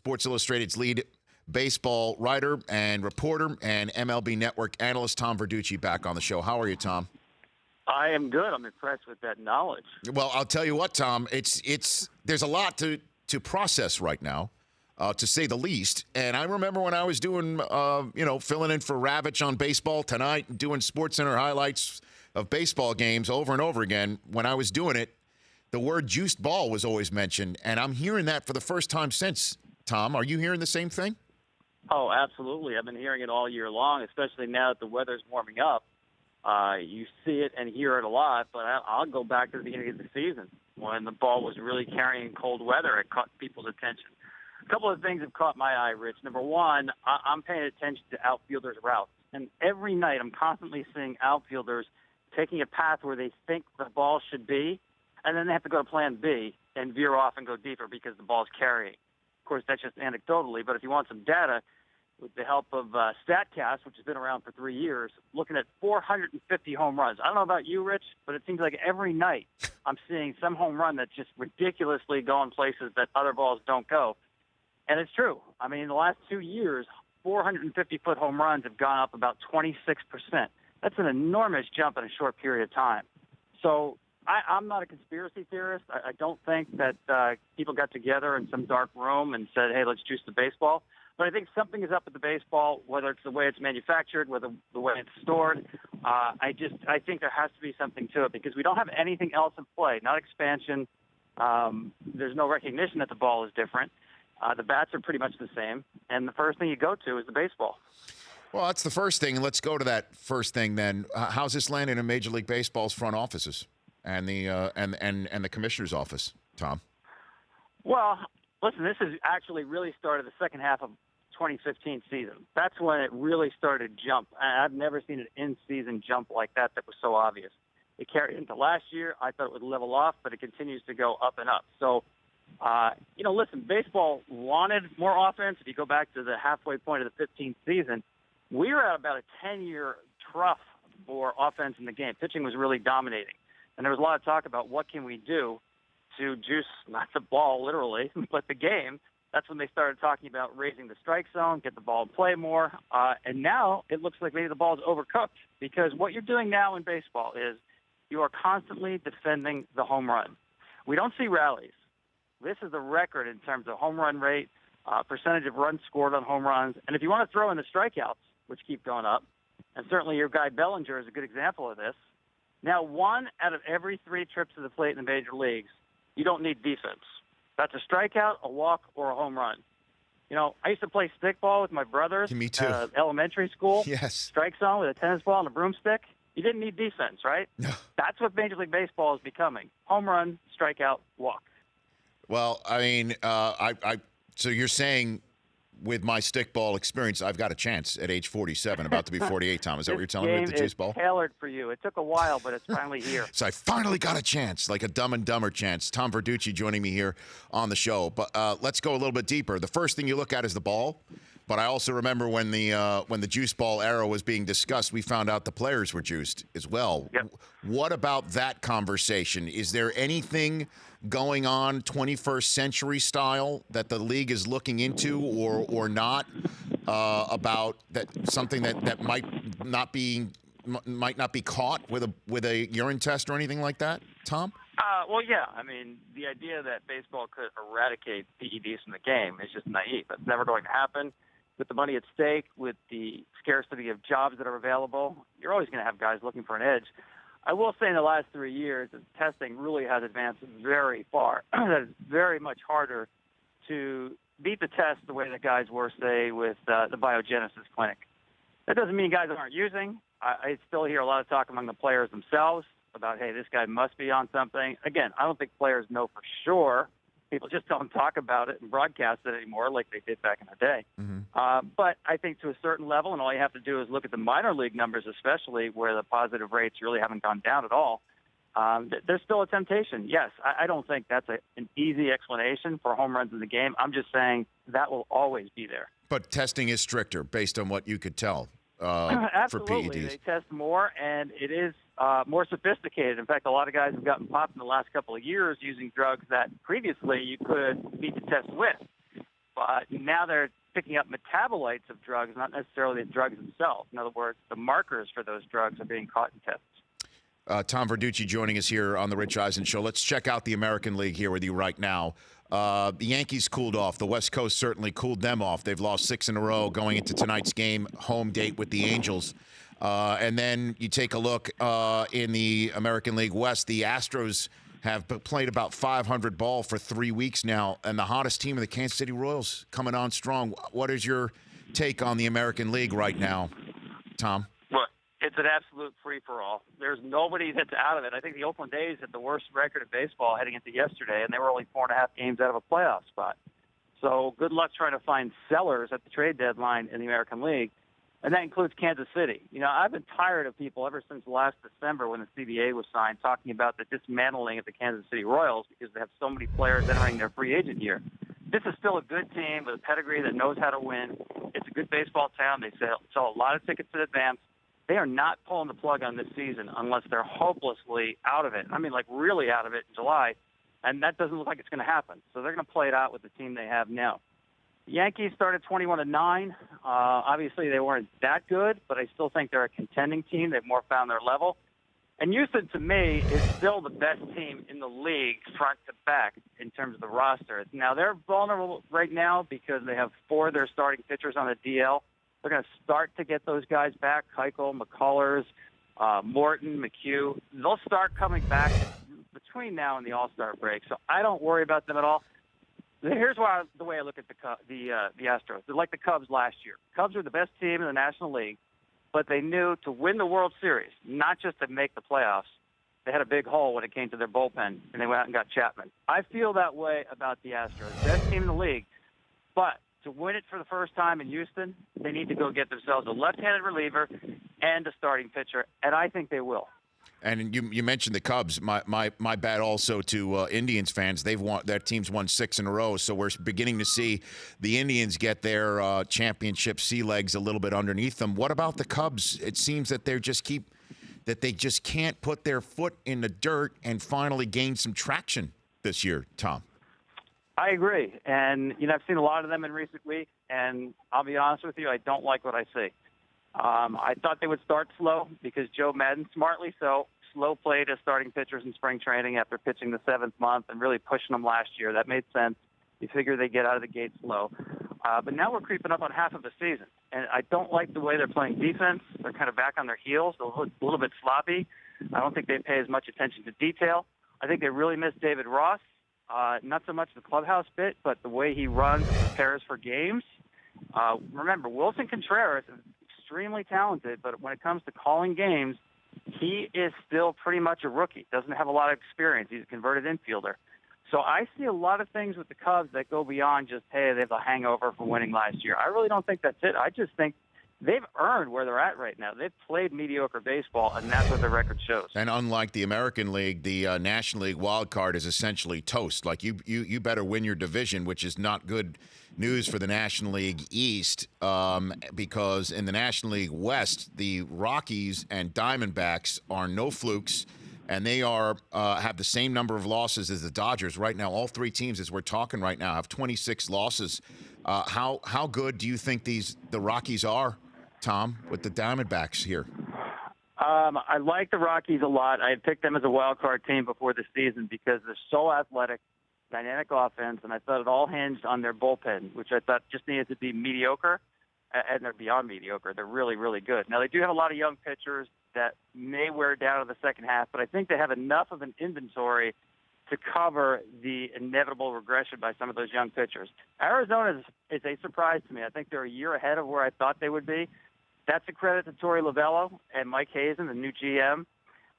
Sports Illustrated's lead baseball writer and reporter and MLB Network analyst Tom Verducci back on the show. How are you, Tom? I am good. I'm impressed with that knowledge. Well, I'll tell you what, Tom. There's a lot to process right now, to say the least. And I remember when I was doing, filling in for Ravitch on Baseball Tonight, doing SportsCenter highlights of baseball games over and over again. When I was doing it, the word juiced ball was always mentioned, and I'm hearing that for the first time since. Tom, are you hearing the same thing? Oh, absolutely. I've been hearing it all year long, especially now that the weather's warming up. You see it and hear it a lot, but I'll go back to the beginning of the season when the ball was really carrying cold weather. It caught people's attention. A couple of things have caught my eye, Rich. Number one, I'm paying attention to outfielders' routes. And every night I'm constantly seeing outfielders taking a path where they think the ball should be, and then they have to go to plan B and veer off and go deeper because the ball's carrying. Of course, that's just anecdotally, but if you want some data, with the help of StatCast, which has been around for 3 years, looking at 450 home runs. I don't know about you, Rich, but it seems like every night I'm seeing some home run that's just ridiculously going places that other balls don't go. And it's true. I mean, in the last 2 years, 450-foot home runs have gone up about 26%. That's an enormous jump in a short period of time. So I'm not a conspiracy theorist. I don't think that people got together in some dark room and said, hey, let's juice the baseball. But I think something is up with the baseball, whether it's the way it's manufactured, whether the way it's stored. I think there has to be something to it because we don't have anything else in play, not expansion. There's no recognition that the ball is different. The bats are pretty much the same. And the first thing you go to is the baseball. Well, that's the first thing. And let's go to that first thing then. How's this landing in Major League Baseball's front offices and the and the commissioner's office, Tom? Well, listen, this has actually really started the second half of 2015 season. That's when it really started to jump. I've never seen an in-season jump like that was so obvious. It carried into last year. I thought it would level off, but it continues to go up and up. So, listen, baseball wanted more offense. If you go back to the halfway point of the 15th season, we were at about a 10-year trough for offense in the game. Pitching was really dominating. And there was a lot of talk about what can we do to juice, not the ball literally, but the game. That's when they started talking about raising the strike zone, get the ball in play more. And now it looks like maybe the ball is overcooked because what you're doing now in baseball is you are constantly defending the home run. We don't see rallies. This is the record in terms of home run rate, percentage of runs scored on home runs. And if you want to throw in the strikeouts, which keep going up, and certainly your guy Bellinger is a good example of this, now 1 out of every 3 trips to the plate in the major leagues, you don't need defense. That's a strikeout, a walk, or a home run. You know, I used to play stickball with my brothers. Me too. At elementary school. Yes. Strike zone with a tennis ball and a broomstick. You didn't need defense, right? No. That's what Major League Baseball is becoming. Home run, strikeout, walk. Well, I mean, so you're saying with my stickball experience, I've got a chance at age 47, about to be 48, Tom. Is that what you're telling me with the juice ball? It's tailored for you. It took a while, but it's finally here. So I finally got a chance, like a Dumb and Dumber chance. Tom Verducci joining me here on the show. But let's go a little bit deeper. The first thing you look at is the ball. But I also remember when the juice ball era was being discussed, we found out the players were juiced as well. Yep. What about that conversation? Is there anything going on 21st century style that the league is looking into or not about that something that might not be caught with a urine test or anything like that, Tom? Well, yeah. I mean, the idea that baseball could eradicate PEDs from the game is just naive. That's never going to happen. With the money at stake, with the scarcity of jobs that are available, you're always going to have guys looking for an edge. I will say in the last 3 years, the testing really has advanced very far. That it's very much harder to beat the test the way that guys were, say, with the Biogenesis Clinic. That doesn't mean guys aren't using. I still hear a lot of talk among the players themselves about, hey, this guy must be on something. Again, I don't think players know for sure. People just don't talk about it and broadcast it anymore like they did back in the day. Mm-hmm. But I think to a certain level, and all you have to do is look at the minor league numbers, especially where the positive rates really haven't gone down at all. There's still a temptation. Yes, I don't think that's an easy explanation for home runs in the game. I'm just saying that will always be there. But testing is stricter based on what you could tell for Absolutely. PEDs. They test more, and it is more sophisticated. In fact, a lot of guys have gotten popped in the last couple of years using drugs that previously you could beat the test with. now they're picking up metabolites of drugs, not necessarily the drugs themselves. In other words, the markers for those drugs are being caught in tests. Tom Verducci joining us here on the Rich Eisen Show. Let's check out the American League here with you right now. The Yankees cooled off. The West Coast certainly cooled them off. They've lost 6 in a row going into tonight's game, home date with the Angels. And then you take a look in the American League West. The Astros have played about 500 ball for 3 weeks now, and the hottest team of the Kansas City Royals coming on strong. What is your take on the American League right now, Tom? Look, it's an absolute free-for-all. There's nobody that's out of it. I think the Oakland A's had the worst record of baseball heading into yesterday, and they were only 4.5 games out of a playoff spot. So good luck trying to find sellers at the trade deadline in the American League. And that includes Kansas City. You know, I've been tired of people ever since last December when the CBA was signed talking about the dismantling of the Kansas City Royals because they have so many players entering their free agent year. This is still a good team with a pedigree that knows how to win. It's a good baseball town. They sell a lot of tickets in advance. They are not pulling the plug on this season unless they're hopelessly out of it. I mean, like really out of it in July. And that doesn't look like it's going to happen. So they're going to play it out with the team they have now. Yankees started 21-9. Obviously, they weren't that good, but I still think they're a contending team. They've more found their level. And Houston, to me, is still the best team in the league front to back in terms of the roster. Now, they're vulnerable right now because they have 4 of their starting pitchers on the DL. They're going to start to get those guys back, Keuchel, McCullers, Morton, McHugh. They'll start coming back between now and the All-Star break. So I don't worry about them at all. Here's the way I look at the Astros. They're like the Cubs last year. Cubs are the best team in the National League, but they knew to win the World Series, not just to make the playoffs, they had a big hole when it came to their bullpen, and they went out and got Chapman. I feel that way about the Astros. Best team in the league, but to win it for the first time in Houston, they need to go get themselves a left-handed reliever and a starting pitcher, and I think they will. And you mentioned the Cubs. My bad also to Indians fans. Their team's won 6 in a row, so we're beginning to see the Indians get their championship sea legs a little bit underneath them. What about the Cubs? It seems that they just can't put their foot in the dirt and finally gain some traction this year, Tom. I agree, and I've seen a lot of them in recent weeks, and I'll be honest with you, I don't like what I see. I thought they would start slow because Joe Madden, smartly so, slow played as starting pitchers in spring training after pitching the 7th month and really pushing them last year. That made sense. You figure they get out of the gate slow. But now we're creeping up on half of the season, and I don't like the way they're playing defense. They're kind of back on their heels, a little bit sloppy. I don't think they pay as much attention to detail. I think they really miss David Ross. Not so much the clubhouse bit, but the way he runs and prepares for games. Remember, Wilson Contreras is extremely talented, but when it comes to calling games, he is still pretty much a rookie. Doesn't have a lot of experience. He's a converted infielder. So I see a lot of things with the Cubs that go beyond just, hey, they have a hangover from winning last year. I really don't think that's it. I just think they've earned where they're at right now. They've played mediocre baseball, and that's what the record shows. And unlike the American League, the National League wild card is essentially toast. Like you better win your division, which is not good news for the National League East, because in the National League West, the Rockies and Diamondbacks are no flukes, and they have the same number of losses as the Dodgers right now. All 3 teams, as we're talking right now, have 26 losses. How good do you think the Rockies are, Tom, with the Diamondbacks here? I like the Rockies a lot. I had picked them as a wild card team before the season because they're so athletic, dynamic offense, and I thought it all hinged on their bullpen, which I thought just needed to be mediocre, and they're beyond mediocre. They're really, really good. Now, they do have a lot of young pitchers that may wear down in the second half, but I think they have enough of an inventory to cover the inevitable regression by some of those young pitchers. Arizona is a surprise to me. I think they're a year ahead of where I thought they would be. That's a credit to Torey Lovello and Mike Hazen, the new GM.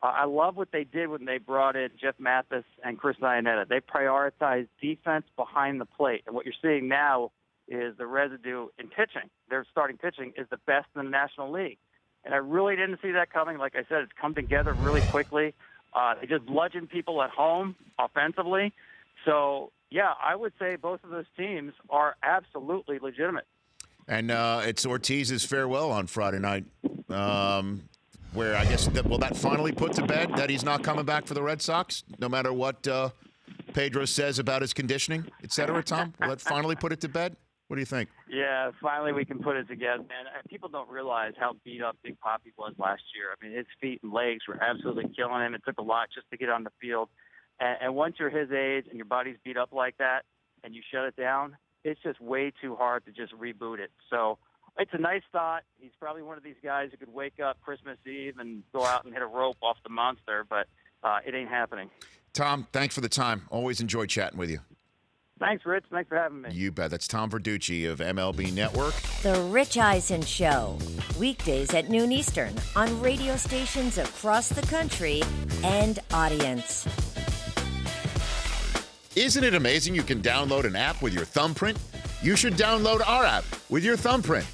I love what they did when they brought in Jeff Mathis and Chris Iannetta. They prioritized defense behind the plate. And what you're seeing now is the residue in pitching. Their starting pitching is the best in the National League. And I really didn't see that coming. Like I said, it's come together really quickly. They just bludgeon people at home offensively. So, yeah, I would say both of those teams are absolutely legitimate. And it's Ortiz's farewell on Friday night, where I guess will that finally put to bed that he's not coming back for the Red Sox, no matter what Pedro says about his conditioning, et cetera, Tom? Will that finally put it to bed? What do you think? Yeah, finally we can put it together, man. People don't realize how beat up Big Papi was last year. I mean, his feet and legs were absolutely killing him. It took a lot just to get on the field. And once you're his age and your body's beat up like that and you shut it down, it's just way too hard to just reboot it. So it's a nice thought. He's probably one of these guys who could wake up Christmas Eve and go out and hit a rope off the monster, but it ain't happening. Tom, thanks for the time. Always enjoy chatting with you. Thanks, Rich. Thanks for having me. You bet. That's Tom Verducci of MLB Network. The Rich Eisen Show, weekdays at noon Eastern on radio stations across the country and audience. Isn't it amazing you can download an app with your thumbprint? You should download our app with your thumbprint.